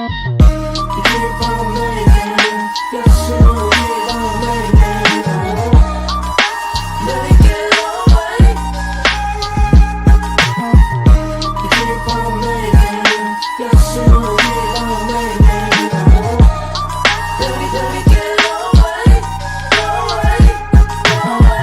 keep on making, yes, you keep on making. Let it get away. You keep on making, yes, you keep on making. Let it get away, away, away.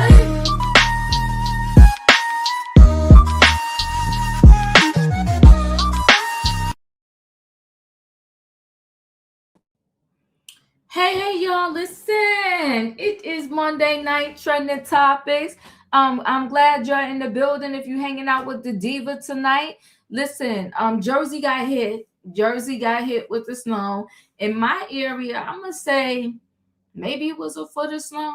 Hey, y'all, listen. It is Monday night trending topics. I'm glad you're in the building. If you're hanging out with the diva tonight, listen. Jersey got hit. Jersey got hit with the snow. In my area, I'm gonna say maybe it was a foot of snow.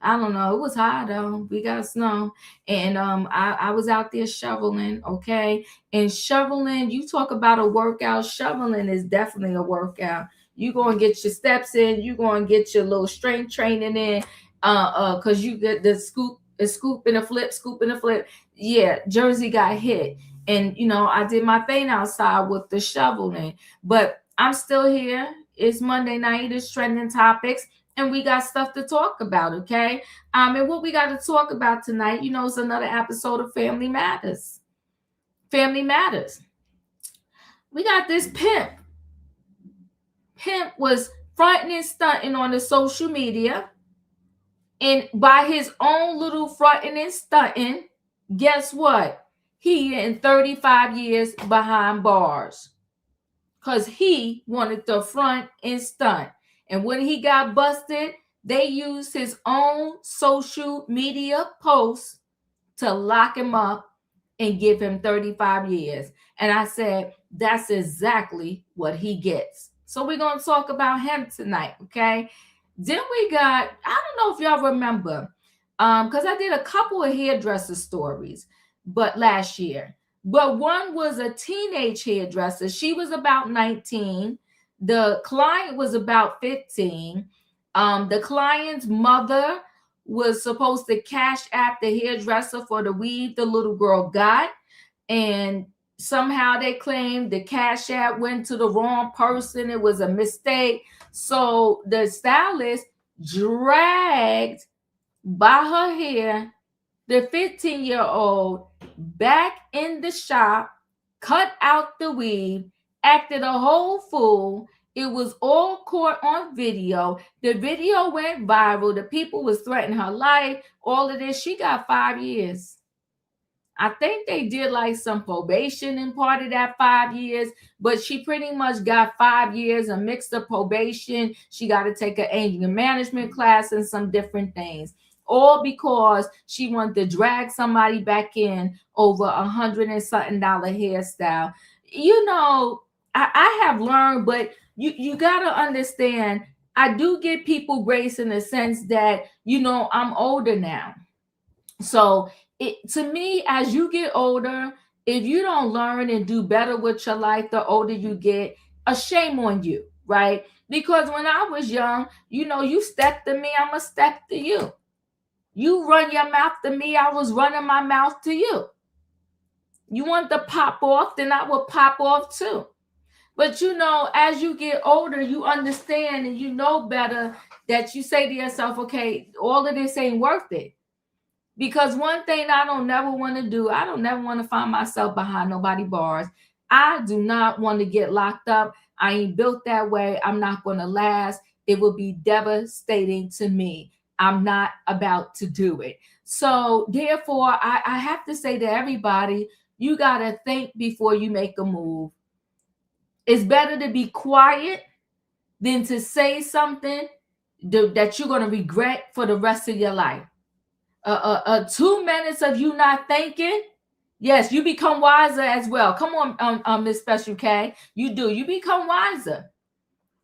I don't know. It was high though. We got snow, and I was out there shoveling. Okay, and shoveling. You talk about a workout. Shoveling is definitely a workout. You gonna get your steps in. You gonna get your little strength training in. Cause you get the scoop and a flip, scoop and a flip. Yeah, Jersey got hit, and I did my thing outside with the shoveling, but I'm still here. It's Monday night. It's trending topics and we got stuff to talk about, okay? And what we got to talk about tonight, is another episode of Family Matters. Family Matters. We got this pimp. Pimp was fronting and stunting on the social media, and by his own little fronting and stunting, guess what? He in 35 years behind bars because he wanted to front and stunt. And when he got busted, they used his own social media posts to lock him up and give him 35 years. And I said, that's exactly what he gets. So we're going to talk about him tonight, okay? Then we got, I don't know if y'all remember, because I did a couple of hairdresser stories, but last year. But one was a teenage hairdresser. She was about 19. The client was about 15. The client's mother was supposed to cash app the hairdresser for the weave the little girl got. And somehow they claimed the cash app went to the wrong person. It was a mistake. So the stylist dragged by her hair the 15-year-old back in the shop, cut out the weave, acted a whole fool. It was all caught on video. The video went viral. The people was threatening her life. All of this. She got 5 years. I think they did like some probation in part of that 5 years, but she pretty much got 5 years, a mix of probation. She got to take an anger management class and some different things. All because she wanted to drag somebody back in over $100 and something hairstyle. I have learned, but you gotta understand, I do give people grace in the sense that I'm older now. So to me, as you get older, if you don't learn and do better with your life, the older you get, a shame on you, right? Because when I was young, you step to me, I'm a step to you. You run your mouth to me, I was running my mouth to you. You want to pop off, then I will pop off too. But as you get older, you understand and you know better that you say to yourself, okay, all of this ain't worth it. Because one thing I don't never want to do, I don't never want to find myself behind nobody bars. I do not want to get locked up. I ain't built that way. I'm not going to last. It will be devastating to me. I'm not about to do it. So therefore, I have to say to everybody, you got to think before you make a move. It's better to be quiet than to say something that you're going to regret for the rest of your life. 2 minutes of you not thinking, yes, you become wiser as well. Come on, Miss Special K, you do. You become wiser.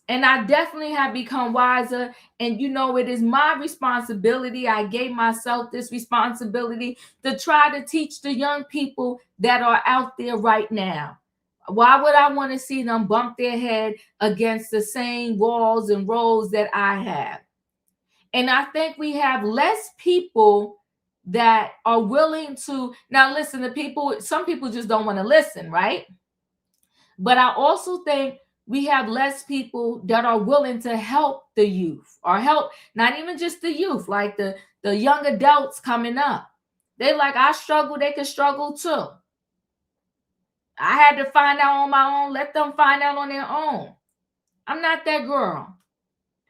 And I definitely have become wiser. And it is my responsibility. I gave myself this responsibility to try to teach the young people that are out there right now. Why would I want to see them bump their head against the same walls and roads that I have? And I think we have less people that are willing to now listen to people. Some people just don't want to listen, right? But I also think we have less people that are willing to help the youth, or help not even just the youth, like the young adults coming up. They like, I struggle, they can struggle too. I had to find out on my own. Let them find out on their own. I'm not that girl.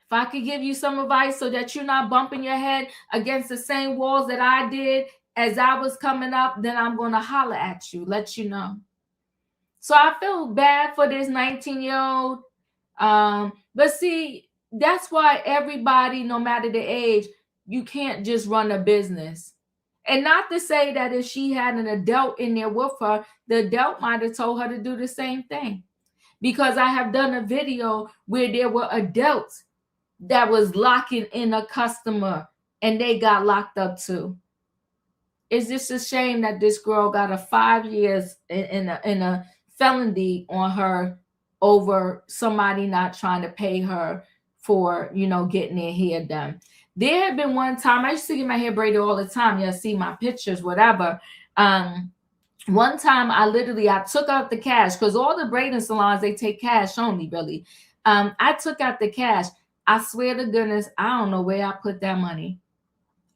If I could give you some advice so that you're not bumping your head against the same walls that I did as I was coming up, then I'm going to holler at you, let you know. So I feel bad for this 19-year-old. But see, that's why everybody, no matter the age, you can't just run a business. And not to say that if she had an adult in there with her, the adult might have told her to do the same thing. Because I have done a video where there were adults that was locking in a customer and they got locked up too. It's just a shame that this girl got a 5 years in a felony on her over somebody not trying to pay her for, getting their hair done. There had been one time, I used to get my hair braided all the time. You'll see my pictures, whatever. One time I took out the cash, because all the braiding salons, they take cash only, really. I took out the cash. I swear to goodness, I don't know where I put that money.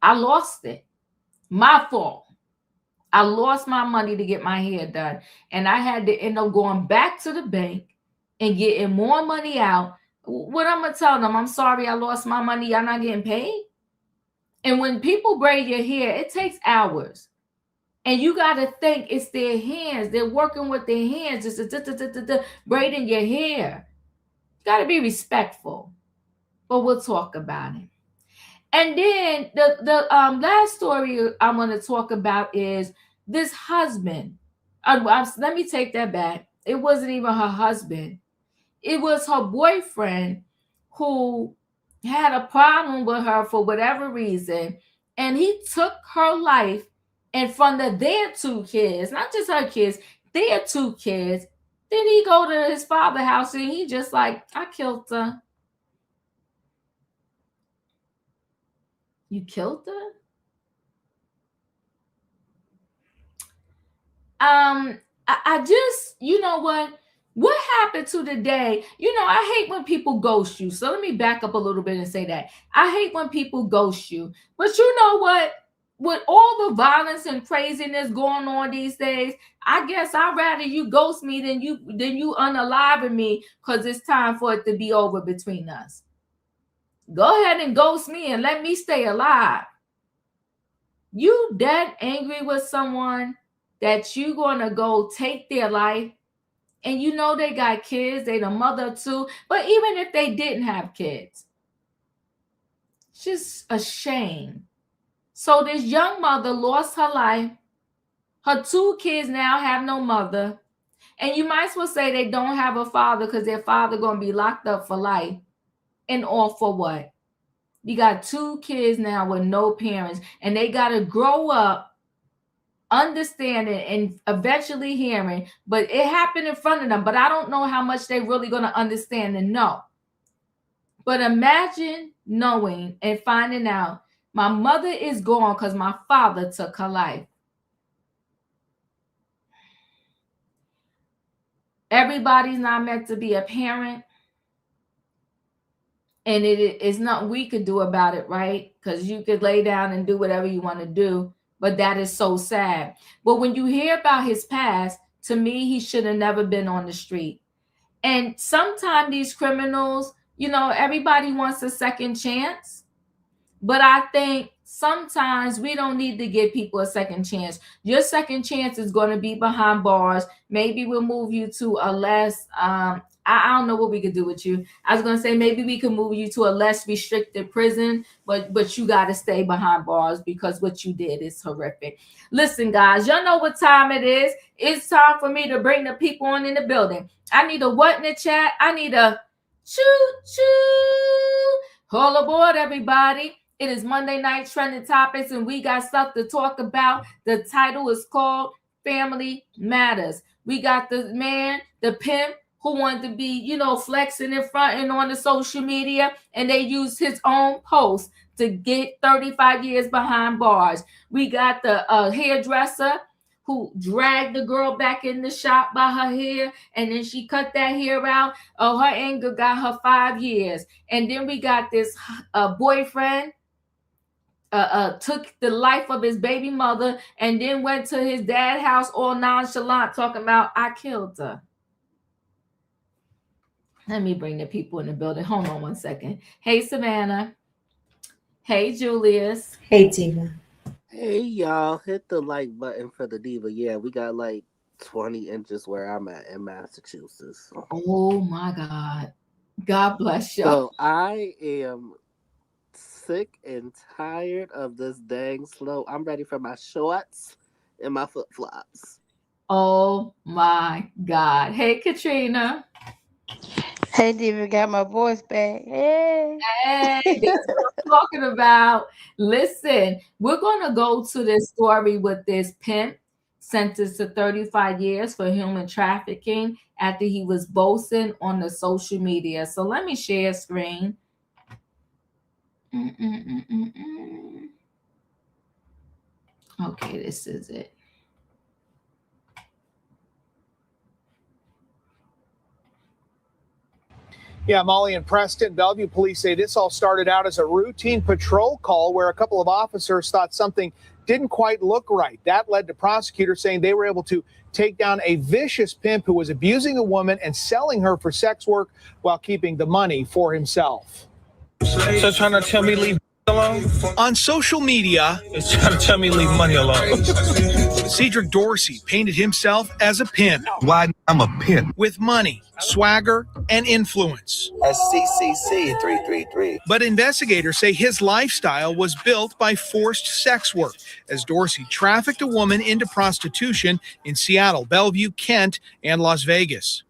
I lost it. My fault. I lost my money to get my hair done. And I had to end up going back to the bank and getting more money out. What I'm going to tell them? I'm sorry I lost my money. Y'all not getting paid? And when people braid your hair, it takes hours. And you got to think it's their hands. They're working with their hands, just braiding your hair. You got to be respectful. But we'll talk about it. And then the last story I want to talk about is this husband. Let me take that back. It wasn't even her husband. It was her boyfriend who had a problem with her for whatever reason. And he took her life in front of their 2 kids, not just her kids, their 2 kids. Then he go to his father's house and he just like, I killed her. You killed her? I just, you know what happened to the day? I hate when people ghost you. So let me back up a little bit and say that. I hate when people ghost you. But you know what? With all the violence and craziness going on these days, I guess I'd rather you ghost me than you unalive me, because it's time for it to be over between us. Go ahead and ghost me and let me stay alive. You that angry with someone that you gonna go take their life, and they got kids, they the mother too. But even if they didn't have kids, it's just a shame. So this young mother lost her life. Her 2 kids now have no mother. And you might as well say they don't have a father, because their father going to be locked up for life. And all for what? You got 2 kids now with no parents. And they got to grow up understanding and eventually hearing. But it happened in front of them. But I don't know how much they really going to understand and know. But imagine knowing and finding out, my mother is gone because my father took her life. Everybody's not meant to be a parent. And it is nothing we could do about it, right? Because you could lay down and do whatever you want to do. But that is so sad. But when you hear about his past, to me, he should have never been on the street. And sometimes these criminals, everybody wants a second chance. But I think sometimes we don't need to give people a second chance. Your second chance is going to be behind bars. Maybe we'll move you to a less, I don't know what we could do with you. I was going to say maybe we can move you to a less restricted prison, but you got to stay behind bars, because what you did is horrific. Listen, guys, y'all know what time it is. It's time for me to bring the people on in the building. I need a what in the chat? I need a choo-choo. All aboard, everybody. It is Monday Night Trending Topics, and we got stuff to talk about. The title is called Family Matters. We got the man, the pimp, who wanted to be, flexing in front and on the social media, and they used his own post to get 35 years behind bars. We got the hairdresser who dragged the girl back in the shop by her hair, and then she cut that hair out. Oh, her anger got her 5 years. And then we got this boyfriend took the life of his baby mother and then went to his dad's house all nonchalant talking about, I killed her. Let me bring the people in the building. Hold on 1 second. Hey, Savannah. Hey, Julius. Hey, Diva. Hey y'all, hit the like button for the diva. Yeah, we got like 20 inches where I'm at in Massachusetts. Oh my God. God bless you. So I am sick and tired of this dang snow. I'm ready for my shorts and my flip flops. Oh my God. Hey, Katrina. Hey, Diva, got my voice back. Hey. Hey, that's what I'm talking about. Listen, we're going to go to this story with this pimp sentenced to 35 years for human trafficking after he was boasting on the social media. So let me share screen. Okay, this is it. Yeah, Molly and Preston, Bellevue police say this all started out as a routine patrol call where a couple of officers thought something didn't quite look right. That led to prosecutors saying they were able to take down a vicious pimp who was abusing a woman and selling her for sex work while keeping the money for himself. So trying to tell me leave alone? On social media, It's trying to tell me leave money alone. Cedric Dorsey painted himself as a pimp Why I'm a pimp. with money, swagger, and influence. SCCC 333. But investigators say his lifestyle was built by forced sex work, as Dorsey trafficked a woman into prostitution in Seattle, Bellevue, Kent, and Las Vegas.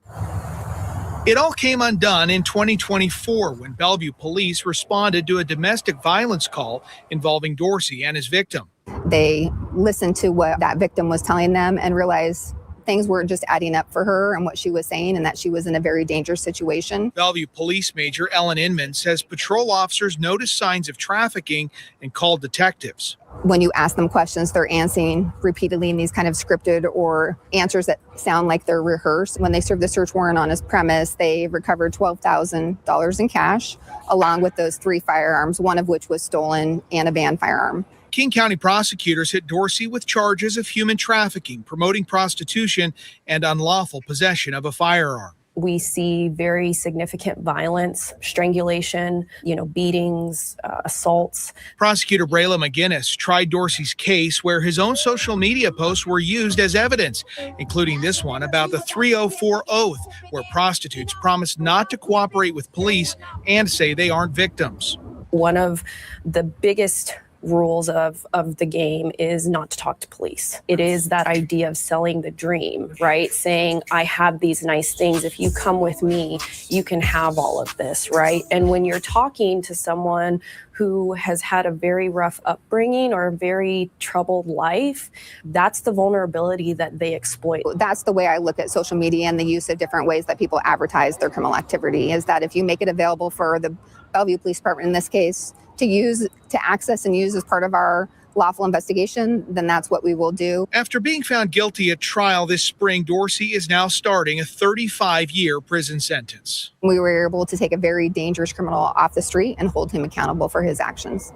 It all came undone in 2024 when Bellevue police responded to a domestic violence call involving Dorsey and his victim. They listened to what that victim was telling them and realized things weren't just adding up for her and what she was saying, and that she was in a very dangerous situation. Bellevue Police Major Ellen Inman says patrol officers noticed signs of trafficking and called detectives. When you ask them questions, they're answering repeatedly in these kind of scripted or answers that sound like they're rehearsed. When they served the search warrant on his premise, they recovered $12,000 in cash, along with those 3 firearms, one of which was stolen, and a banned firearm. King County prosecutors hit Dorsey with charges of human trafficking, promoting prostitution, and unlawful possession of a firearm. We see very significant violence, strangulation, beatings, assaults. Prosecutor Brayla McGinnis tried Dorsey's case where his own social media posts were used as evidence, including this one about the 304 oath, where prostitutes promise not to cooperate with police and say they aren't victims. One of the biggest rules of the game is not to talk to police. It is that idea of selling the dream, right? Saying, I have these nice things. If you come with me, you can have all of this, right? And when you're talking to someone who has had a very rough upbringing or a very troubled life, that's the vulnerability that they exploit. That's the way I look at social media and the use of different ways that people advertise their criminal activity, is that if you make it available for the Bellevue Police Department in this case to access and use as part of our lawful investigation, then that's what we will do. After being found guilty at trial this spring, Dorsey is now starting a 35-year prison sentence. We were able to take a very dangerous criminal off the street and hold him accountable for his actions.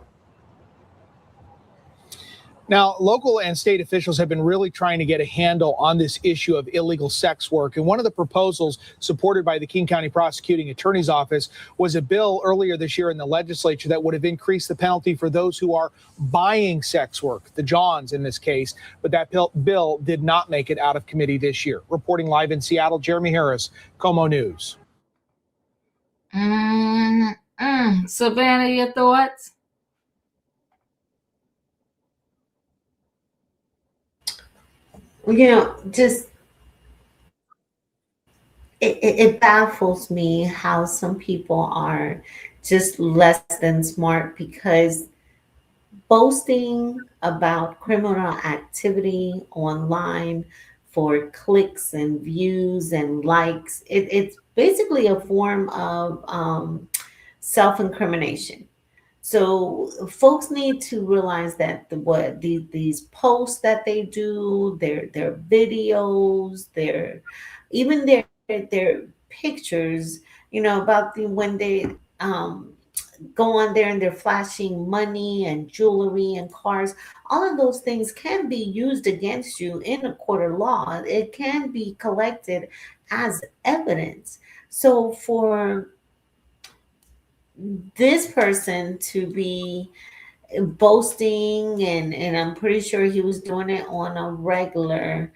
Now, local and state officials have been really trying to get a handle on this issue of illegal sex work. And one of the proposals supported by the King County Prosecuting Attorney's Office was a bill earlier this year in the legislature that would have increased the penalty for those who are buying sex work, the Johns in this case. But that bill did not make it out of committee this year. Reporting live in Seattle, Jeremy Harris, Como News. Savannah, your thoughts? Just it baffles me how some people are just less than smart, because boasting about criminal activity online for clicks and views and likes, it's basically a form of self-incrimination. So folks need to realize that these posts that they do, their videos, their even their pictures, about when they um go on there and they're flashing money and jewelry and cars. All of those things can be used against you in a court of law. It can be collected as evidence. So for this person to be boasting, and I'm pretty sure he was doing it on a regular,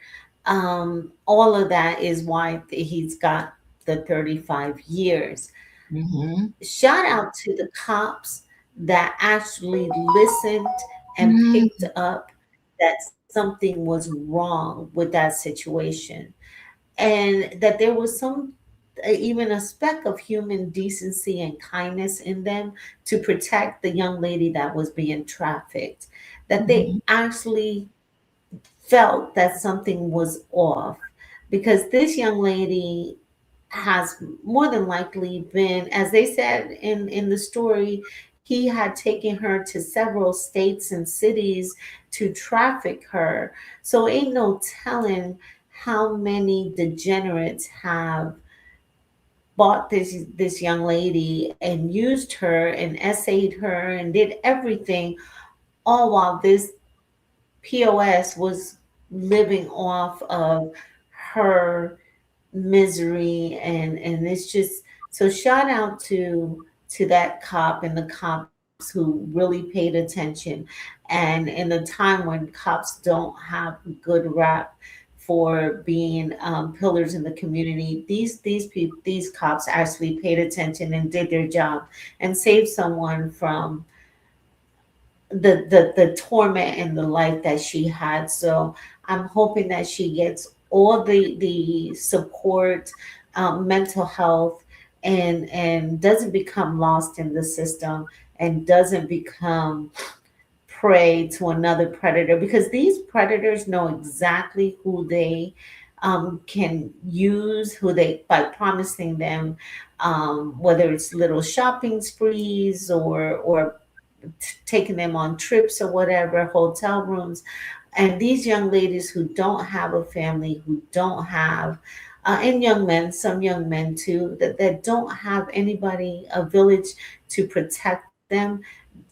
all of that is why he's got the 35 years. Mm-hmm. Shout out to the cops that actually listened and picked up that something was wrong with that situation, and that there was some even a speck of human decency and kindness in them to protect the young lady that was being trafficked, that they actually felt that something was off, because this young lady has more than likely been, as they said in the story, he had taken her to several states and cities to traffic her. So ain't no telling how many degenerates have bought this young lady and used her and essayed her and did everything, all while this POS was living off of her misery. And it's just, so shout out to that cop and the cops who really paid attention. And in a time when cops don't have good rap for being pillars in the community, these cops actually paid attention and did their job and saved someone from the torment and the life that she had. So I'm hoping that she gets all the support, mental health, and doesn't become lost in the system and doesn't become prey to another predator, because these predators know exactly who they can use, who they, by promising them, whether it's little shopping sprees or taking them on trips or whatever, hotel rooms. And these young ladies who don't have a family, who don't have, and young men, some young men too, that don't have anybody, a village to protect them,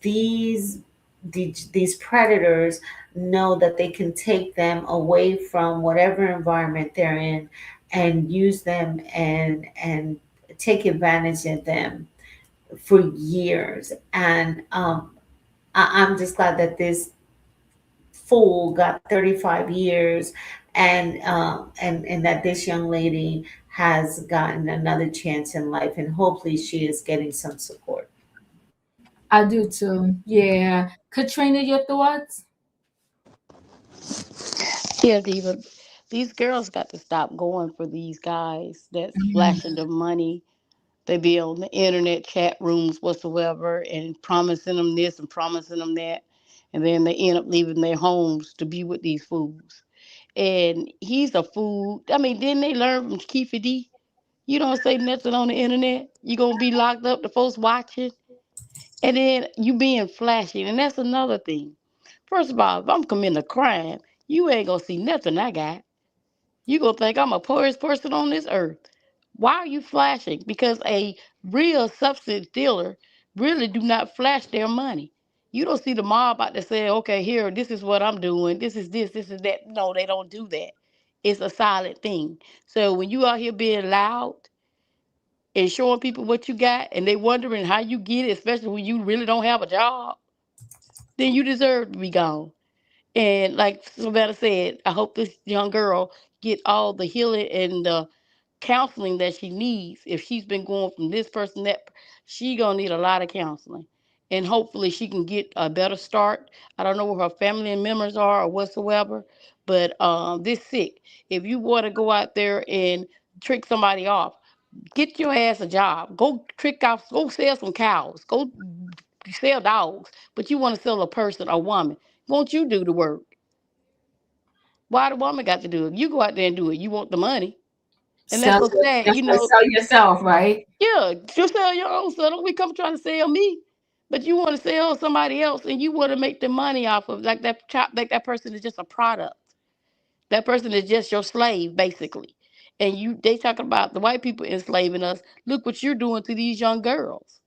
these, these predators know that they can take them away from whatever environment they're in and use them and take advantage of them for years. And I'm just glad that this fool got 35 years, and that this young lady has gotten another chance in life, and hopefully she is getting some support. I do too. Yeah. Katrina, your thoughts? Yeah, Diva. These girls got to stop going for these guys that's flashing the money. They be on the internet chat rooms whatsoever and promising them this and promising them that. And then they end up leaving their homes to be with these fools. And he's a fool. I mean, didn't they learn from Keefe D? You don't say nothing on the internet. You're going to be locked up, the folks watching. And then you being flashy. And that's another thing. First of all, if I'm committing a crime, you ain't going to see nothing I got. You gonna think I'm a poorest person on this earth. Why are you flashing? Because a real substance dealer really do not flash their money. You don't see the mob out there saying, okay, here, this is what I'm doing. This is that. No, they don't do that. It's a silent thing. So when you out here being loud and showing people what you got and they wondering how you get it, especially when you really don't have a job, then you deserve to be gone. And like Savannah said, I hope this young girl get all the healing and the counseling that she needs. If she's been going from this person, that she gonna need a lot of counseling, and hopefully she can get a better start. I don't know where her family and members are or whatsoever, but this sick. If you want to go out there and trick somebody off, get your ass a job. Go trick off. Go sell some cows. Go sell dogs. But you want to sell a person, a woman? Won't you do the work? Why the woman got to do it? You go out there and do it. You want the money. And that's Sell, so sad, that's what, sell yourself, right? Yeah, you sell your own stuff. Don't be come trying to sell me. But you want to sell somebody else, and you want to make the money off of like that person is just a product. That person is just your slave, basically. And they talking about the white people enslaving us. Look what you're doing to these young girls.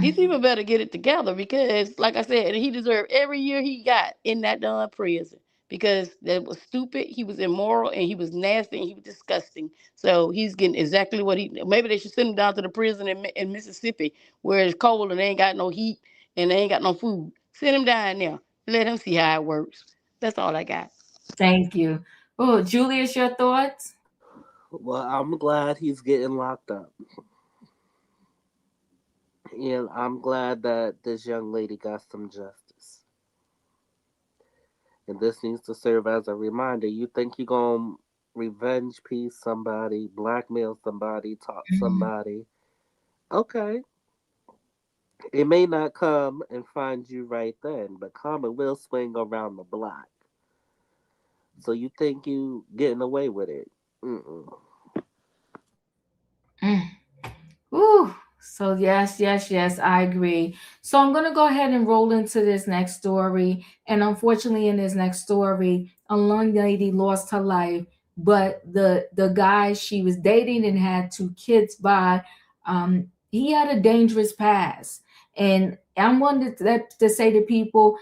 These people better get it together because, like I said, he deserved every year he got in that darn prison because that was stupid. He was immoral and he was nasty and he was disgusting. So he's getting exactly what maybe they should send him down to the prison in Mississippi where it's cold and they ain't got no heat and they ain't got no food. Send him down there. Let him see how it works. That's all I got. Thank you. Oh, Julius, your thoughts? Well, I'm glad he's getting locked up. And I'm glad that this young lady got some justice. And this needs to serve as a reminder. You think you're going to revenge piece somebody, blackmail somebody, talk somebody. Okay. It may not come and find you right then, but karma will swing around the block. So you think you getting away with it. Ooh. So yes, I agree. So I'm going to go ahead and roll into this next story. And unfortunately, in this next story, a young lady lost her life, but the guy she was dating and had 2 kids by, he had a dangerous past. And I wanted to say to people,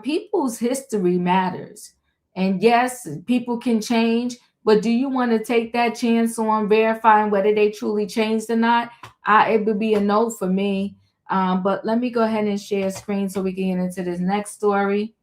people's history matters. And yes, people can change, but do you want to take that chance on verifying whether they truly changed or not? It would be a no for me. But let me go ahead and share screen so we can get into this next story.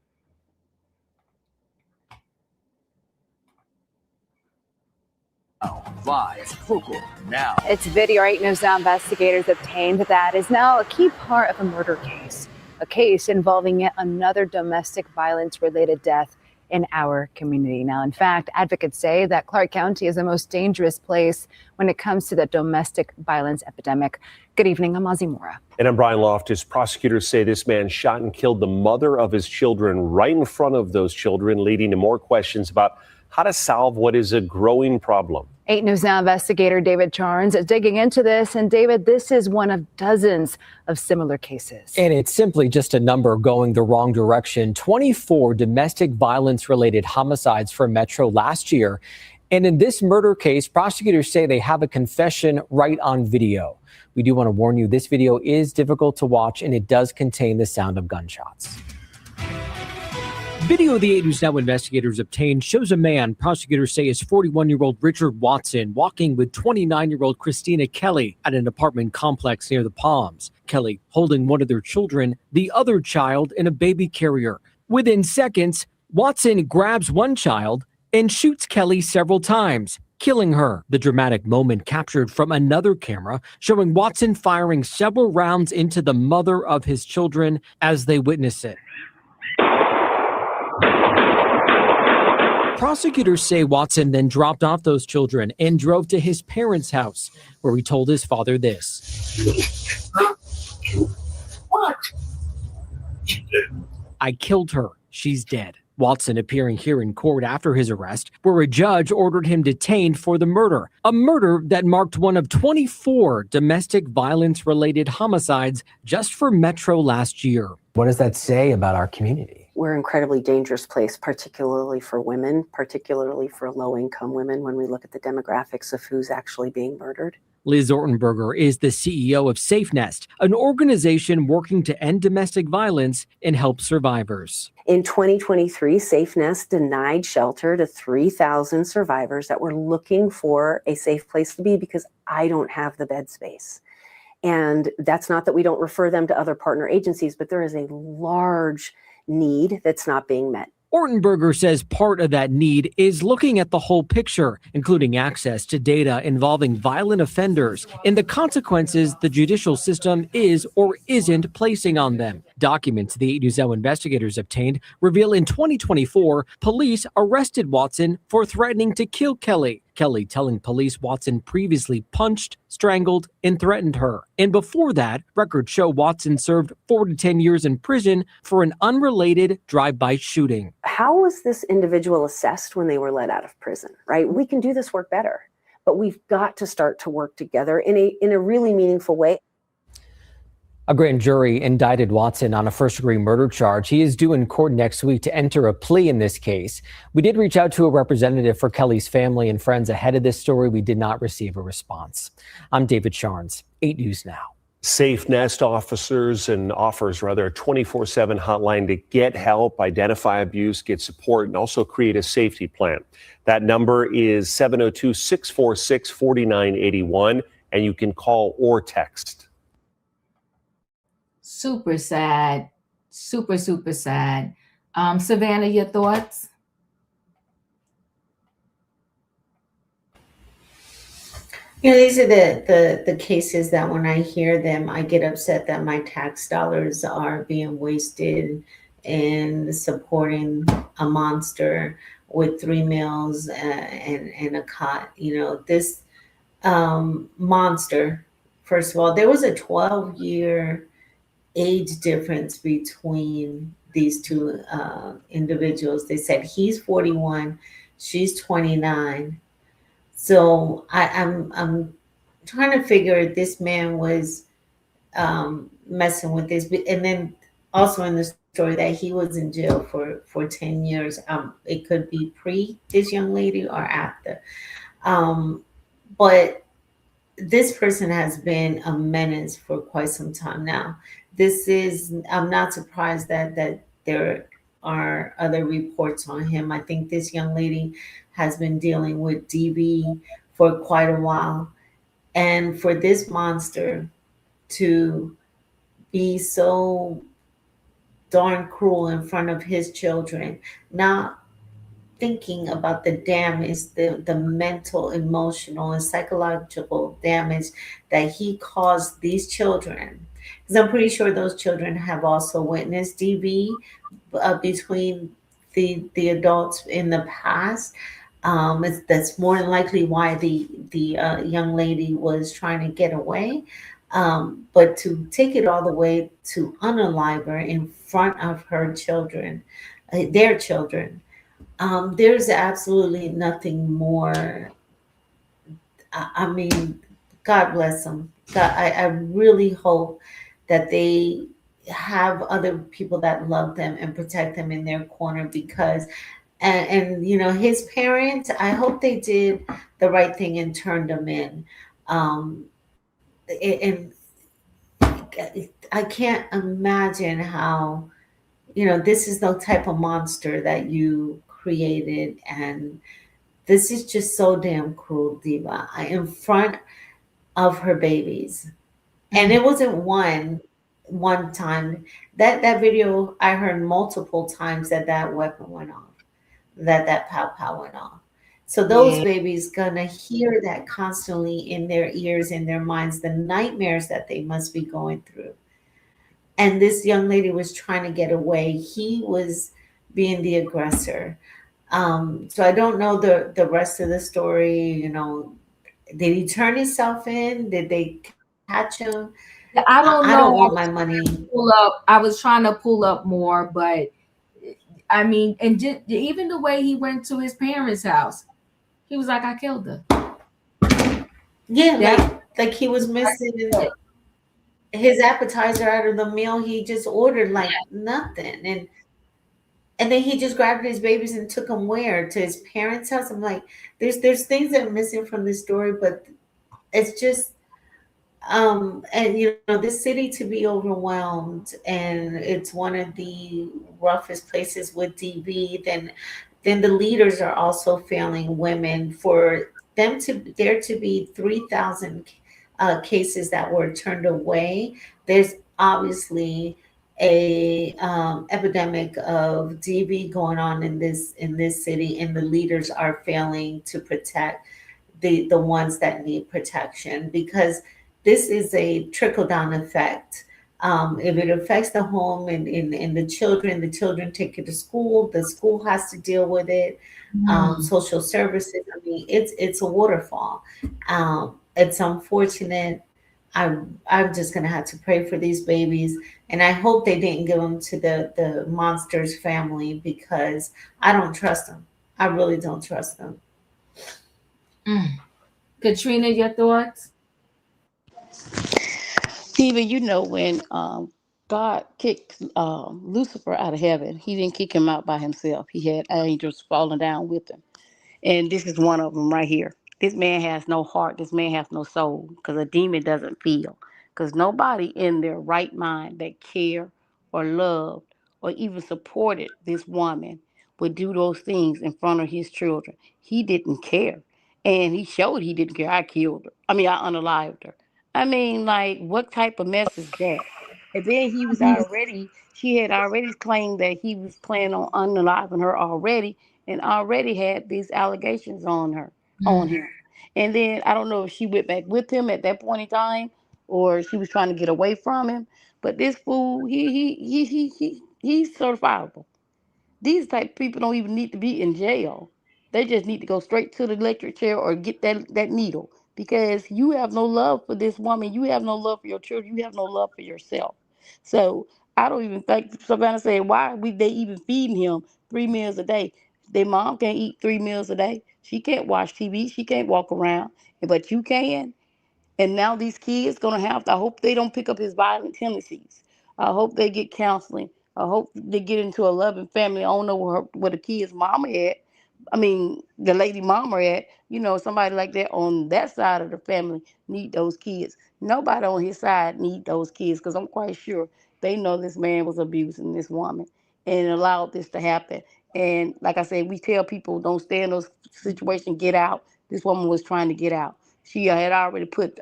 Live, focal, now. It's video 8 News Now investigators obtained that is now a key part of a murder case. A case involving yet another domestic violence-related death in our community. Now, in fact, advocates say that Clark County is the most dangerous place when it comes to the domestic violence epidemic. Good evening, I'm Ozzy Mora. And I'm Brian Loftus. Prosecutors say this man shot and killed the mother of his children right in front of those children, leading to more questions about how to solve what is a growing problem. 8 News Now investigator David Charnes is digging into this. And David, this is one of dozens of similar cases. And it's simply just a number going the wrong direction. 24 domestic violence related homicides for Metro last year. And in this murder case, prosecutors say they have a confession right on video. We do want to warn you, this video is difficult to watch and it does contain the sound of gunshots. Video the 8 News Now investigators obtained shows a man prosecutors say is 41-year-old Richard Watson walking with 29-year-old Christina Kelly at an apartment complex near the Palms. Kelly holding one of their children, the other child in a baby carrier. Within seconds, Watson grabs one child and shoots Kelly several times, killing her. The dramatic moment captured from another camera showing Watson firing several rounds into the mother of his children as they witness it. Prosecutors say Watson then dropped off those children and drove to his parents' house, where he told his father this. What? I killed her. She's dead. Watson appearing here in court after his arrest, where a judge ordered him detained for the murder, a murder that marked one of 24 domestic violence-related homicides just for Metro last year. What does that say about our community? We're an incredibly dangerous place, particularly for women, particularly for low-income women when we look at the demographics of who's actually being murdered. Liz Ortenberger is the CEO of SafeNest, an organization working to end domestic violence and help survivors. In 2023, SafeNest denied shelter to 3,000 survivors that were looking for a safe place to be because I don't have the bed space. And that's not that we don't refer them to other partner agencies, but there is a large need that's not being met. Ortenberger says part of that need is looking at the whole picture, including access to data involving violent offenders and the consequences the judicial system is or isn't placing on them. Documents the 8 News Now investigators obtained reveal in 2024, police arrested Watson for threatening to kill Kelly. Kelly telling police Watson previously punched, strangled, and threatened her. And before that, records show Watson served 4 to 10 years in prison for an unrelated drive-by shooting. How was this individual assessed when they were let out of prison, right? We can do this work better, but we've got to start to work together in a really meaningful way. A grand jury indicted Watson on a first-degree murder charge. He is due in court next week to enter a plea in this case. We did reach out to a representative for Kelly's family and friends ahead of this story. We did not receive a response. I'm David Sharns, 8 News Now. Safe Nest offers a 24/7 hotline to get help, identify abuse, get support, and also create a safety plan. That number is 702-646-4981, and you can call or text. Super sad. Super, super sad. Savannah, your thoughts? These are the cases that when I hear them, I get upset that my tax dollars are being wasted in supporting a monster with 3 meals and a cot. This monster, first of all, there was a 12-year age difference between these two individuals. They said he's 41, she's 29. So I'm trying to figure if this man was messing with this, and then also in the story that he was in jail for 10 years. It could be pre this young lady or after. But this person has been a menace for quite some time now. I'm not surprised that there are other reports on him. I think this young lady has been dealing with DV for quite a while. And for this monster to be so darn cruel in front of his children, not thinking about the damage, the mental, emotional, and psychological damage that he caused these children. Because I'm pretty sure those children have also witnessed DV between the adults in the past. That's more than likely why the young lady was trying to get away. But to take it all the way to unalive her in front of her children, their children, there's absolutely nothing more. I mean, God bless them. I really hope that they have other people that love them and protect them in their corner, because and his parents, I hope they did the right thing and turned him in. And I can't imagine how, this is the type of monster that you created, and this is just so damn cruel, Diva, in front of her babies. And it wasn't one time. That video, I heard multiple times that weapon went off, that pow went off. So those babies gonna hear that constantly in their ears, in their minds, the nightmares that they must be going through. And this young lady was trying to get away. He was being the aggressor. So I don't know the rest of the story. Did he turn himself in? Did they catch him? I don't know. I don't want my money. I was trying to pull up more, but I mean, and just, even the way he went to his parents' house, he was like, "I killed her." Yeah, like he was missing his appetizer out of the meal he just ordered, like nothing, and then he just grabbed his babies and took them where? To his parents' house. I'm like, there's things that are missing from this story, but it's just and this city to be overwhelmed, and it's one of the roughest places with DV. Then the leaders are also failing women. For there to be 3,000 cases that were turned away, there's obviously a epidemic of DV going on in this city, and the leaders are failing to protect the ones that need protection, because this is a trickle down effect. If it affects the home and the children take it to school. The school has to deal with it. Social services. I mean, it's a waterfall. It's unfortunate. I'm just gonna have to pray for these babies, and I hope they didn't give them to the monster's family, because I don't trust them. I really don't trust them. Katrina, your thoughts? Even when God kicked Lucifer out of heaven, he didn't kick him out by himself. He had angels falling down with him. And this is one of them right here. This man has no heart. This man has no soul because a demon doesn't feel. Because nobody in their right mind that care or loved or even supported this woman would do those things in front of his children. He didn't care. And he showed he didn't care. I killed her. I unalived her. Like, what type of mess is that? And then she had already claimed that he was planning on unaliving her already and already had these allegations on him. And then I don't know if she went back with him at that point in time or she was trying to get away from him. But this fool, he's certifiable. These type of people don't even need to be in jail. They just need to go straight to the electric chair or get that needle because you have no love for this woman. You have no love for your children. You have no love for yourself. So I don't even think Savannah said, why are they even feeding him 3 meals a day? Their mom can't eat 3 meals a day. She can't watch TV. She can't walk around. But you can. And now these kids gonna have to. I hope they don't pick up his violent tendencies. I hope they get counseling. I hope they get into a loving family. I don't know where the kid's mama at. The lady mama at. Somebody like that on that side of the family need those kids. Nobody on his side need those kids because I'm quite sure they know this man was abusing this woman and allowed this to happen. And like I said, we tell people don't stay in those situations. Get out. This woman was trying to get out. She had already put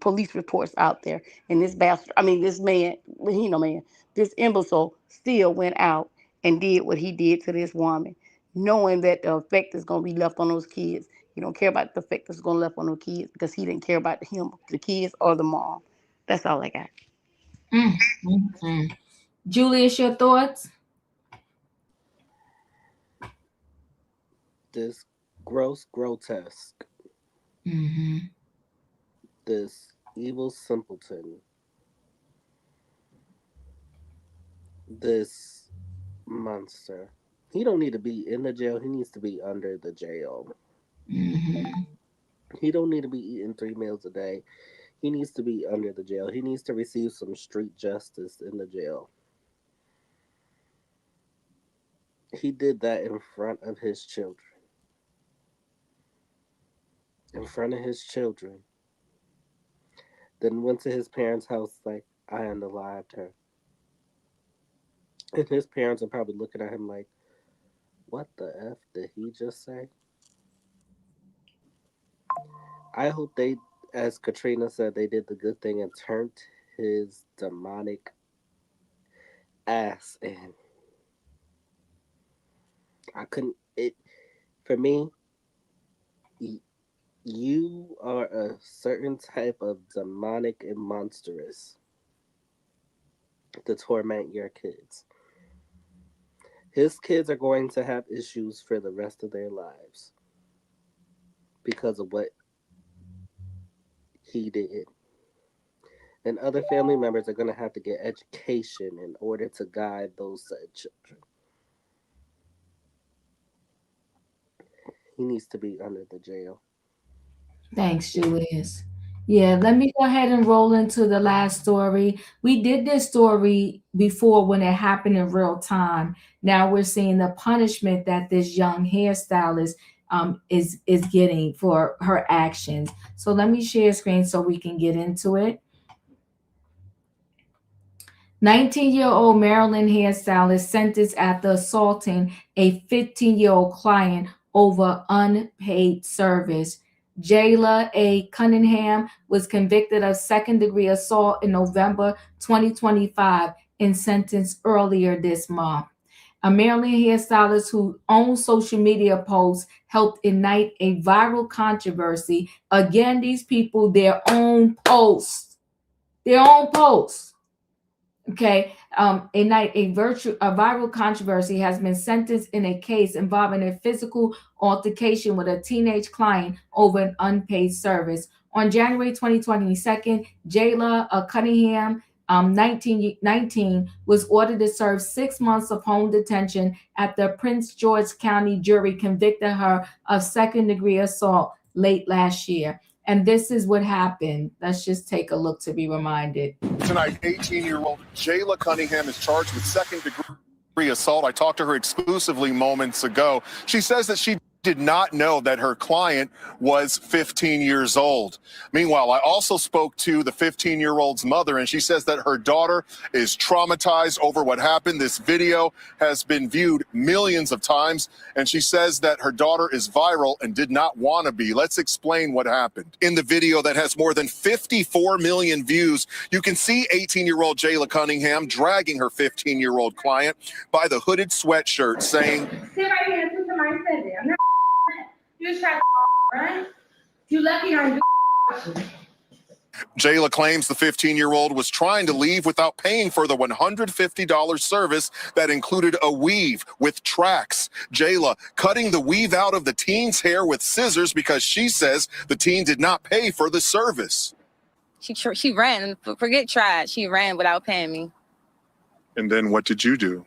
police reports out there, and this bastard, this man, this imbecile still went out and did what he did to this woman, knowing that the effect is going to be left on those kids. He don't care about the effect that's going to left on those kids because he didn't care about him, the kids, or the mom. That's all I got. Julius, your thoughts? This gross, grotesque. This evil simpleton. This monster. He don't need to be in the jail. He needs to be under the jail. He don't need to be eating 3 meals a day. He needs to be under the jail. He needs to receive some street justice in the jail. He did that in front of his children. In front of his children. Then went to his parents' house like, I unalived her. And his parents are probably looking at him like, what the F did he just say? I hope they, as Katrina said, they did the good thing and turned his demonic ass in. For me, you are a certain type of demonic and monstrous to torment your kids. His kids are going to have issues for the rest of their lives because of what he did. And other family members are going to have to get education in order to guide those said children. He needs to be under the jail. Thanks, Julius. Yeah, let me go ahead and roll into the last story. We did this story before when it happened in real time. Now we're seeing the punishment that this young hairstylist is getting for her actions. So let me share screen so we can get into it. 19-year-old Maryland hairstylist sentenced after assaulting a 15-year-old client over unpaid service. Jayla A. Cunningham was convicted of second-degree assault in November 2025 and sentenced earlier this month. A Maryland hairstylist who owns social media posts helped ignite a viral controversy. Again, these people, their own posts. Okay, ignite a viral controversy, has been sentenced in a case involving a physical altercation with a teenage client over an unpaid service. On January 2022, Jayla Cunningham, 19, was ordered to serve 6 months of home detention after Prince George County jury convicted her of second-degree assault late last year. And this is what happened. Let's just take a look to be reminded. Tonight, 18-year-old Jayla Cunningham is charged with second-degree assault. I talked to her exclusively moments ago. She says that she did not know that her client was 15 years old. Meanwhile, I also spoke to the 15-year-old's mother, and she says that her daughter is traumatized over what happened. This video has been viewed millions of times, and she says that her daughter is viral and did not want to be. Let's explain what happened. In the video that has more than 54 million views, you can see 18-year-old Jayla Cunningham dragging her 15-year-old client by the hooded sweatshirt, saying, "Sit right here and listen to my statement. I'm not you just try to right? You lucky I do." Jayla claims the 15-year-old was trying to leave without paying for the $150 service that included a weave with tracks. Jayla cutting the weave out of the teen's hair with scissors because she says the teen did not pay for the service. She ran, forget tried, she ran without paying me. And then what did you do?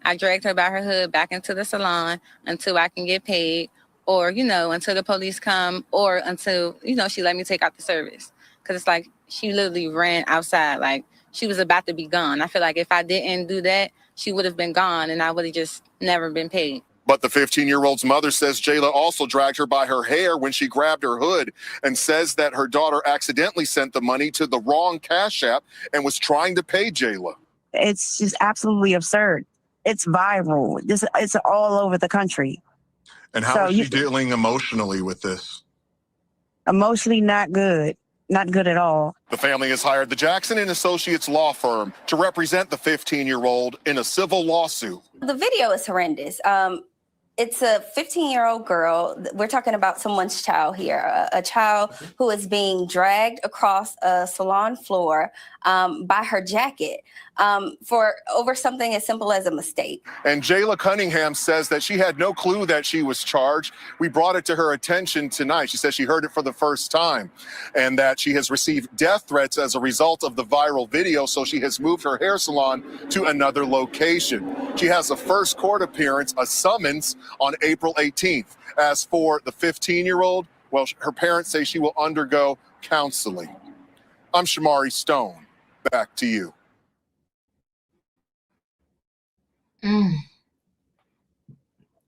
I dragged her by her hood back into the salon until I can get paid, or, until the police come, or until, she let me take out the service. Because it's like she literally ran outside like she was about to be gone. I feel like if I didn't do that, she would have been gone and I would have just never been paid. But the 15-year-old's mother says Jayla also dragged her by her hair when she grabbed her hood, and says that her daughter accidentally sent the money to the wrong Cash App and was trying to pay Jayla. It's just absolutely absurd. It's viral. It's all over the country. And how is she dealing emotionally with this? Emotionally, not good. Not good at all. The family has hired the Jackson & Associates law firm to represent the 15-year-old in a civil lawsuit. The video is horrendous. It's a 15-year-old girl. We're talking about someone's child here, a child who is being dragged across a salon floor by her jacket for over something as simple as a mistake. And Jayla Cunningham says that she had no clue that she was charged. We brought it to her attention tonight. She says she heard it for the first time, and that she has received death threats as a result of the viral video, so she has moved her hair salon to another location. She has a first court appearance, a summons, on April 18th. As for the 15-year-old, well, her parents say she will undergo counseling. I'm Shamari Stone. Back to you.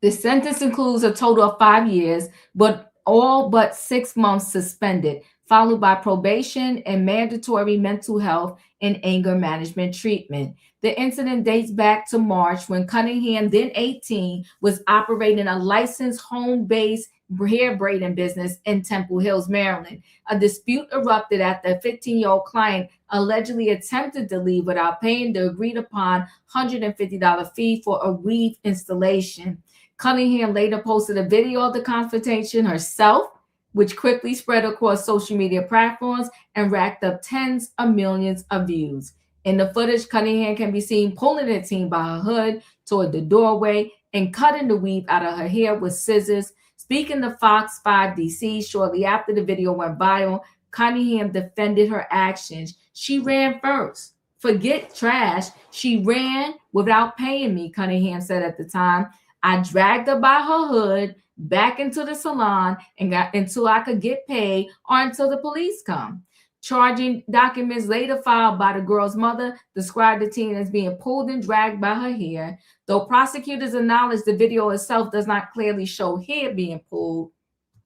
The sentence includes a total of 5 years, but all but 6 months suspended, followed by probation and mandatory mental health and anger management treatment. The incident dates back to March when Cunningham, then 18, was operating a licensed home-based hair braiding business in Temple Hills, Maryland. A dispute erupted after a 15-year-old client allegedly attempted to leave without paying the agreed-upon $150 fee for a weave installation. Cunningham later posted a video of the confrontation herself, which quickly spread across social media platforms and racked up tens of millions of views. In the footage, Cunningham can be seen pulling the teen by her hood toward the doorway and cutting the weave out of her hair with scissors. Speaking to Fox 5 DC shortly after the video went viral, Cunningham defended her actions. She ran first. Forget trash. She ran without paying me, Cunningham said at the time. I dragged her by her hood back into the salon and got until I could get paid or until the police come. Charging documents later filed by the girl's mother described the teen as being pulled and dragged by her hair. Though prosecutors acknowledge the video itself does not clearly show hair being pulled.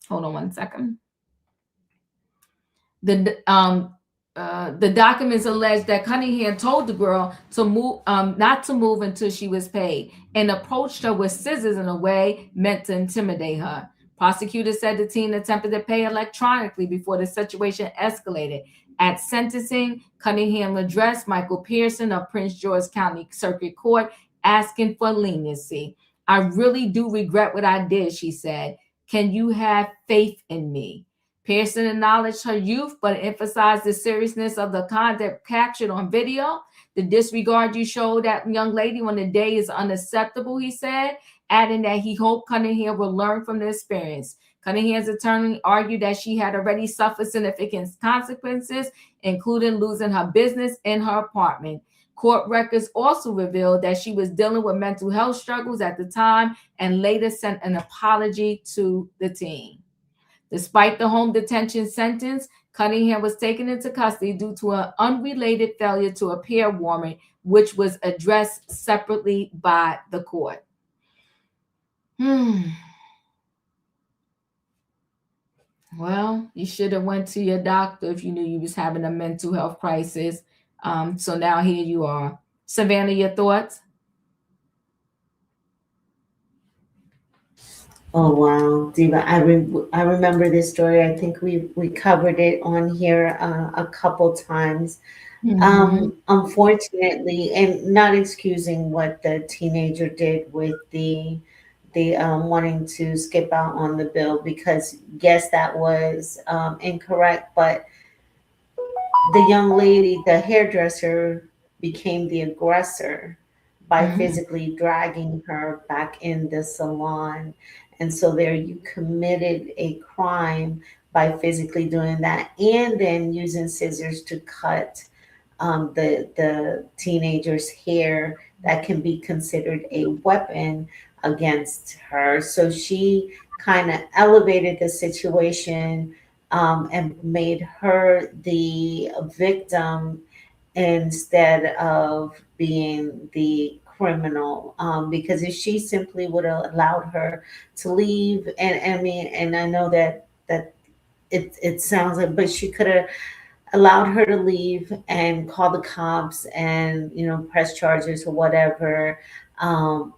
Hold on one second. The documents allege that Cunningham told the girl to move, not to move until she was paid, and approached her with scissors in a way meant to intimidate her. Prosecutors said the teen attempted to pay electronically before the situation escalated. At sentencing, Cunningham addressed Michael Pearson of Prince George County Circuit Court, asking for leniency. I really do regret what I did, she said. Can you have faith in me? Pearson acknowledged her youth, but emphasized the seriousness of the conduct captured on video. The disregard you showed that young lady on the day is unacceptable, he said, adding that he hoped Cunningham will learn from the experience. Cunningham's attorney argued that she had already suffered significant consequences, including losing her business and her apartment. Court records also revealed that she was dealing with mental health struggles at the time and later sent an apology to the teen. Despite the home detention sentence, Cunningham was taken into custody due to an unrelated failure to appear warrant, which was addressed separately by the court. Well, you should have went to your doctor if you knew you was having a mental health crisis. So now here you are. Savannah, your thoughts? Oh wow, Diva! I remember this story. I think we covered it on here a couple times. Unfortunately, and not excusing what the teenager did with the wanting to skip out on the bill, because yes, that was incorrect. But the young lady, the hairdresser, became the aggressor by physically dragging her back in the salon. And so there you committed a crime by physically doing that, and then using scissors to cut the teenager's hair. That can be considered a weapon against her. So she kind of elevated the situation, and made her the victim instead of being the criminal. Because if she simply would have allowed her to leave, and I mean, and I know that it sounds like, but she could have allowed her to leave and call the cops and press charges or whatever. Um,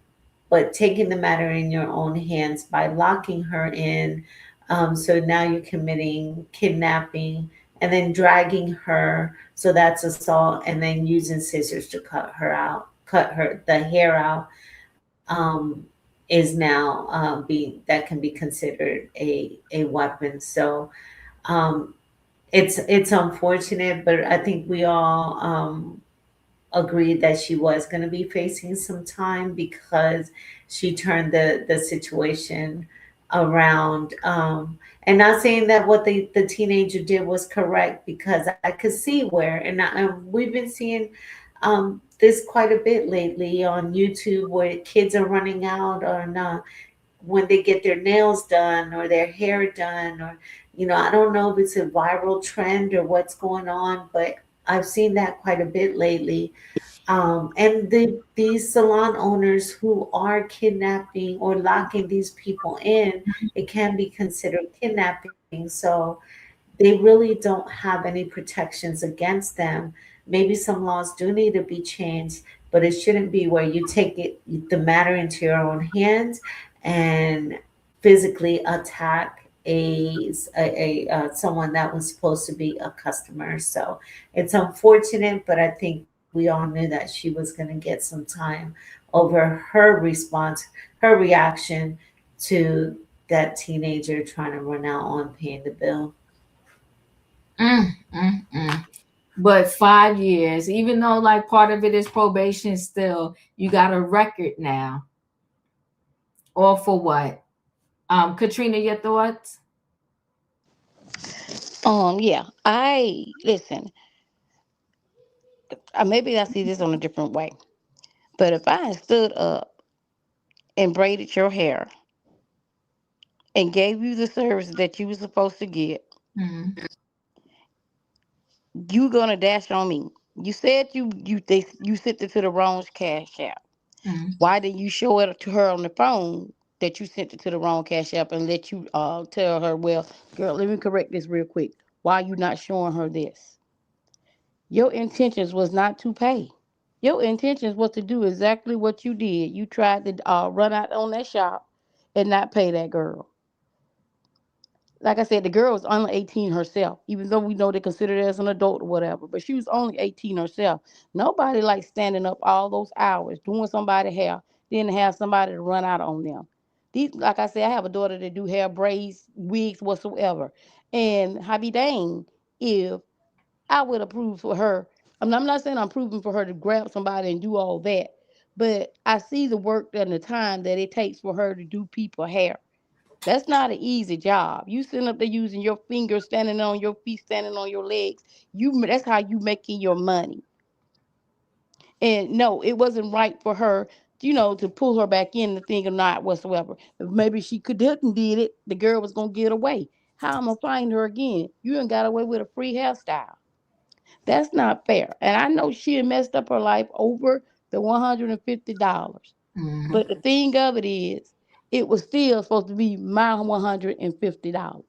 but taking the matter in your own hands by locking her in, so now you're committing kidnapping and then dragging her, so that's assault, and then using scissors to cut her the hair out, is now being that can be considered a weapon. So um, it's unfortunate, but I think we all agreed that she was going to be facing some time because she turned the situation around. And not saying that what the teenager did was correct, because I could see where, and we've been seeing this quite a bit lately on YouTube, where kids are running out on when they get their nails done or their hair done, or I don't know if it's a viral trend or what's going on, but I've seen that quite a bit lately. And these salon owners who are kidnapping or locking these people in, it can be considered kidnapping. So they really don't have any protections against them. Maybe some laws do need to be changed, but it shouldn't be where you take the matter into your own hands and physically attack someone that was supposed to be a customer. So it's unfortunate, but I think we all knew that she was going to get some time over her response, her reaction to that teenager trying to run out on paying the bill. But 5 years, even though like part of it is probation, still you got a record now. All for what? Katrina, your thoughts? Yeah, I listen. Maybe I see this on a different way, but if I had stood up and braided your hair and gave you the service that you were supposed to get, you gonna dash on me. You said you sent it to the wrong cash app. Why didn't you show it to her on the phone that you sent it to the wrong cash app, and let you tell her, well, girl, let me correct this real quick. Why are you not showing her this? Your intentions was not to pay. Your intentions was to do exactly what you did. You tried to run out on that shop and not pay that girl. Like I said, the girl was only 18 herself, even though we know they consider her as an adult or whatever. But she was only 18 herself. Nobody likes standing up all those hours doing somebody's hair, then to have somebody to run out on them. These, like I said, I have a daughter that do hair, braids, wigs, whatsoever. And I be dang if I would approve for her. I'm not saying I'm proving for her to grab somebody and do all that, but I see the work and the time that it takes for her to do people hair. That's not an easy job. You sitting up there using your fingers, standing on your feet, standing on your legs. That's how you making your money. And no, it wasn't right for her, to pull her back in the thing or not whatsoever. If maybe she couldn't did it, the girl was gonna get away. How I'm gonna find her again? You done got away with a free hairstyle. That's not fair. And I know she had messed up her life over the $150. But the thing of it is, it was still supposed to be my $150.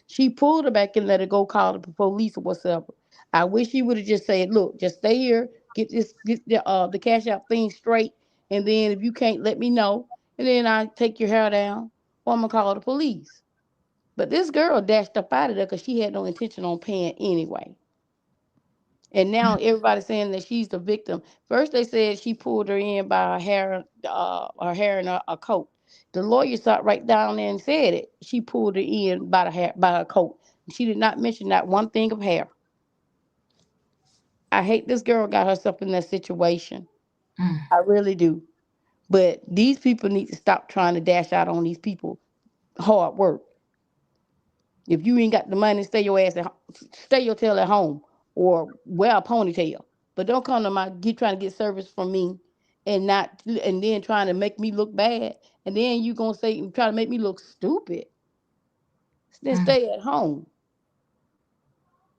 She pulled her back and let her go call the police or whatever. I wish she would have just said, "Look, just stay here, get the cash out thing straight, and then if you can't, let me know, and then I take your hair down, or I'm gonna call the police." But this girl dashed up out of there because she had no intention on paying anyway. And now everybody's saying that she's the victim. First, they said she pulled her in by her hair and a coat. The lawyer sat right down there and said it. She pulled her in by the hair, by her coat. She did not mention that one thing of hair. I hate this girl got herself in that situation. I really do. But these people need to stop trying to dash out on these people hard work. If you ain't got the money, stay your tail at home or wear a ponytail. But don't come to trying to get service from me and then trying to make me look bad. And then you gonna try to make me look stupid. Then stay at home.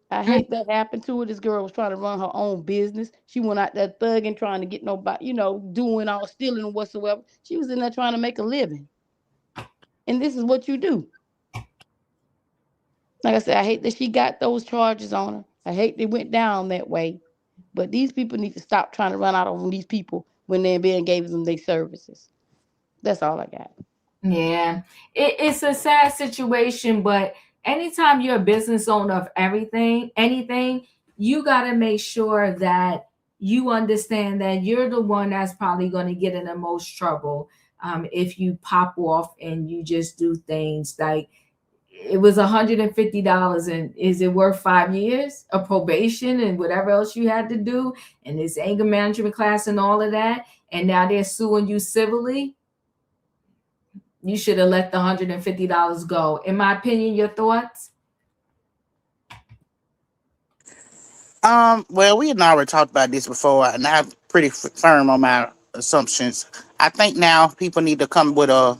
I hate that happened to her. This girl was trying to run her own business. She went out there thugging, trying to get nobody, doing all stealing and whatsoever. She was in there trying to make a living. And this is what you do. Like I said, I hate that she got those charges on her. I hate they went down that way. But these people need to stop trying to run out on these people when they're being gave them their services. That's all I got. Yeah, it's a sad situation, but anytime you're a business owner of anything, you got to make sure that you understand that you're the one that's probably going to get in the most trouble if you pop off and you just do things like it was $150, and is it worth 5 years of probation and whatever else you had to do, and this anger management class and all of that, and now they're suing you civilly? You should have let the $150 go. In my opinion, your thoughts? Well, we had already talked about this before, and I'm pretty firm on my assumptions. I think now people need to come with a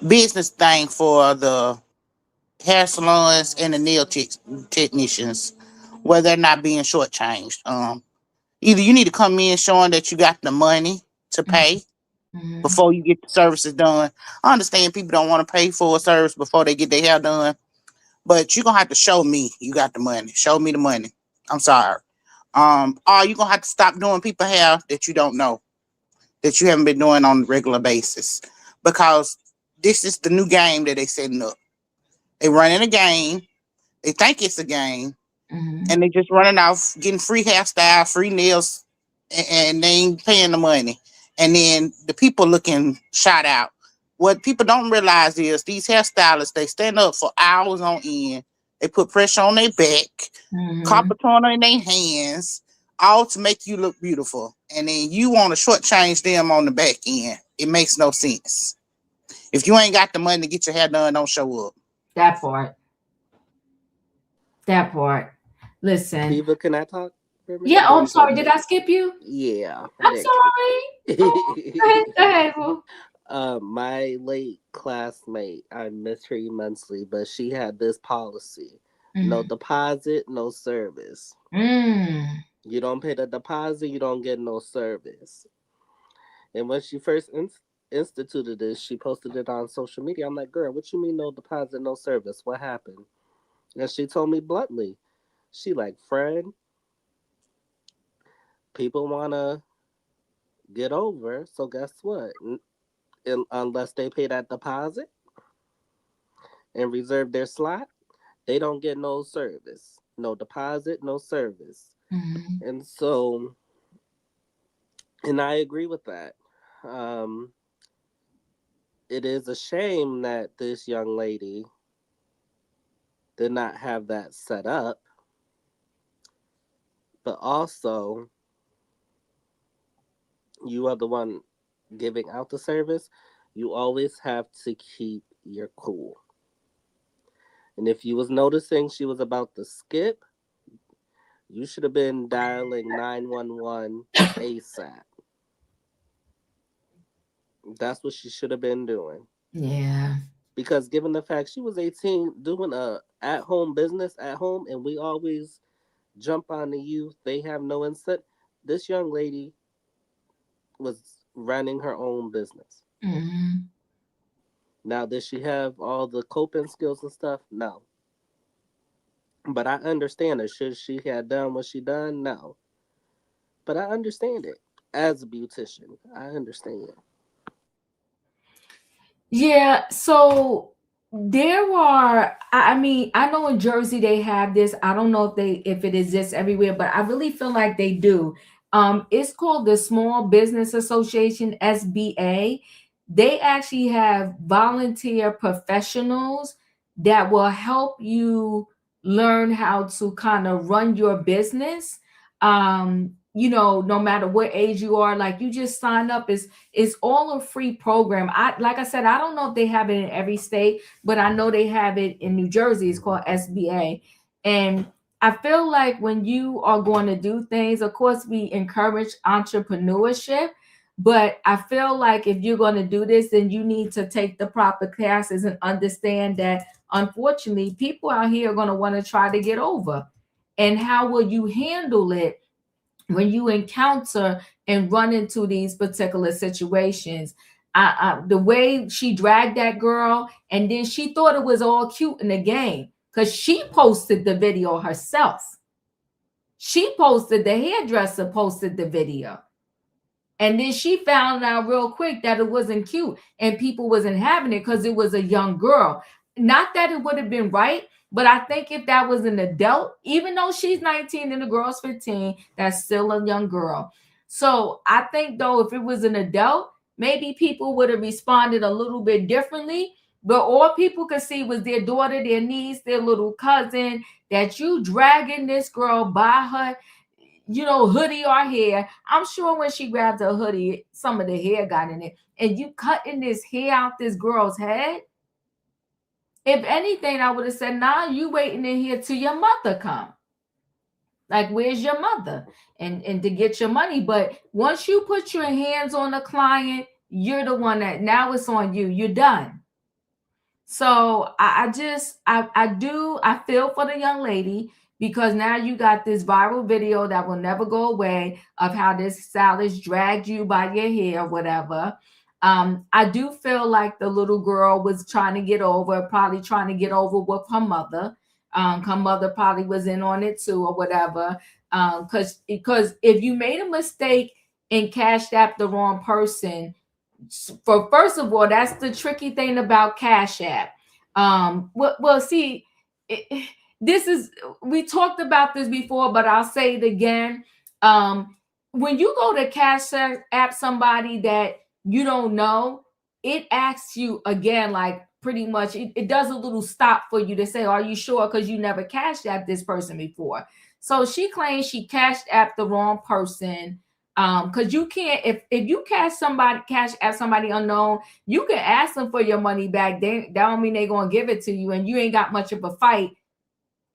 business thing for the hair salons and the technicians, where they're not being shortchanged. Either you need to come in showing that you got the money to pay before you get the services done. I understand people don't want to pay for a service before they get their hair done, but you're gonna have to show me you got the money. Show me the money. I'm sorry. Or you're gonna have to stop doing people hair that you don't know, that you haven't been doing on a regular basis. Because this is the new game that they setting up. They running a game, they think it's a game, and they just running off getting free hairstyle, free nails, and they ain't paying the money. And then the people looking shot out. What people don't realize is these hairstylists, they stand up for hours on end. They put pressure on their back, copper toner in their hands, all to make you look beautiful. And then you want to shortchange them on the back end. It makes no sense. If you ain't got the money to get your hair done, don't show up. That part. That part. Listen. Diva, can I talk for a minute? Yeah, I'm sorry. Did I skip you? Yeah. I'm sorry. Oh, go ahead, Boo. My late classmate, I miss her immensely, but she had this policy: no deposit, no service. You don't pay the deposit, you don't get no service. And when she first instituted this, she posted it on social media. I'm like, girl, what you mean no deposit, no service? What happened? And she told me bluntly, she like, friend, people want to get over, so guess what? Unless they pay that deposit and reserve their slot, they don't get no service. No deposit, no service. And so, and I agree with that. It is a shame that this young lady did not have that set up, but also you are the one giving out the service. You always have to keep your cool. And if you was noticing she was about to skip, you should have been dialing 911 ASAP. That's what she should have been doing. Yeah. Because given the fact she was 18 doing a at-home business at home, and we always jump on the youth, they have no incentive. This young lady was running her own business. Mm-hmm. Now, does she have all the coping skills and stuff? No. But I understand her. Should she have done what she done? No. But I understand it. As a beautician, I understand. Yeah, so there are, I mean, I know in Jersey they have this. I don't know if it exists everywhere, but I really feel like they do. It's called the Small Business Association, SBA. They actually have volunteer professionals that will help you learn how to kind of run your business. No matter what age you are, like you just sign up. It's all a free program. Like I said, I don't know if they have it in every state, but I know they have it in New Jersey. It's called SBA. And I feel like when you are going to do things, of course, we encourage entrepreneurship, but I feel like if you're going to do this, then you need to take the proper classes and understand that unfortunately, people out here are going to want to try to get over. And how will you handle it when you encounter and run into these particular situations? The way she dragged that girl, and then she thought it was all cute in the game because she posted the video herself. She posted, the hairdresser posted the video. And then she found out real quick that it wasn't cute and people wasn't having it because it was a young girl. Not that it would have been right, but I think if that was an adult, even though she's 19 and the girl's 15, that's still a young girl. So I think though, if it was an adult, maybe people would have responded a little bit differently. But all people could see was their daughter, their niece, their little cousin, that you dragging this girl by her, hoodie or hair. I'm sure when she grabbed her hoodie, some of the hair got in it. And you cutting this hair out this girl's head. If anything, I would have said, nah, you waiting in here till your mother come. Like, where's your mother? And to get your money. But once you put your hands on a client, you're the one that now it's on you. You're done. So I feel for the young lady, because now you got this viral video that will never go away of how this stylist dragged you by your hair, whatever. I do feel like the little girl was trying to get over with her mother. Her mother probably was in on it too, or whatever. Because if you made a mistake and cashed app the wrong person, first of all, that's the tricky thing about Cash App. We talked about this before, but I'll say it again. When you go to Cash App somebody that you don't know, it asks you again, like pretty much, it does a little stop for you to say, are you sure? Because you never Cash App this person before. So she claims she Cash App the wrong person. Because you can't, if you Cash App somebody unknown, you can ask them for your money back. That don't mean they're gonna give it to you, and you ain't got much of a fight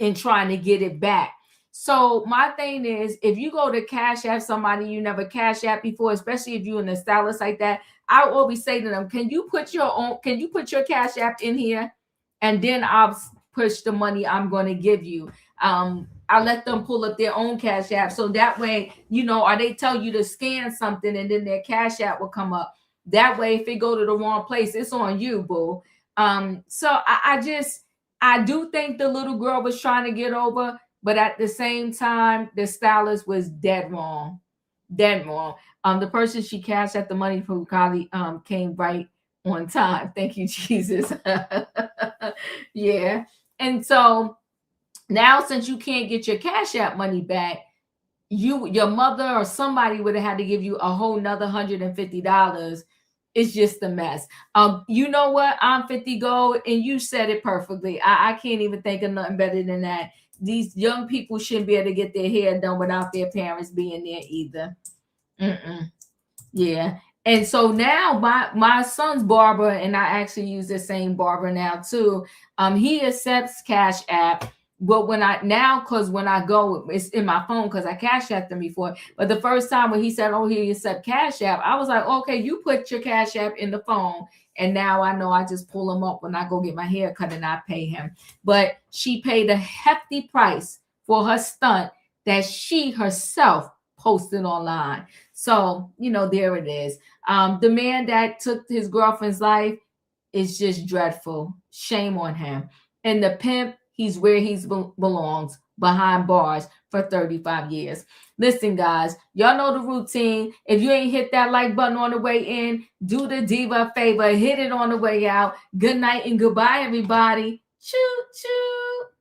in trying to get it back. So my thing is, if you go to Cash App somebody you never Cash App before, especially if you're in a stylist like that, I always say to them, can you put your Cash App in here, and then I'll push the money I'm going to give you. I let them pull up their own Cash App, so that way, or they tell you to scan something and then their Cash App will come up. That way, if it go to the wrong place, it's on you, boo. So I do think the little girl was trying to get over, but at the same time, the stylist was dead wrong. Dead wrong. The person she cashed out the money from probably came right on time. Thank you, Jesus. Yeah. And so now, since you can't get your Cash App money back, your mother or somebody would have had to give you a whole nother $150. It's just a mess. You know what? I'm 50 Gold, and you said it perfectly. I can't even think of nothing better than that. These young people shouldn't be able to get their hair done without their parents being there either. Yeah. And so now my son's barber, and I actually use the same barber now too. He accepts Cash App. But when I go, it's in my phone because I Cash Apped them before. But the first time when he said, oh, he accept Cash App, I was like, okay, you put your Cash App in the phone And now I know I just pull him up when I go get my hair cut and I pay him. But she paid a hefty price for her stunt that she herself posted online. So, there it is. The man that took his girlfriend's life is just dreadful. Shame on him. And the pimp, he's where he belongs, behind bars for 35 years. Listen, guys, y'all know the routine. If you ain't hit that like button on the way in, do the diva a favor, hit it on the way out. Good night and goodbye, everybody. Choo choo.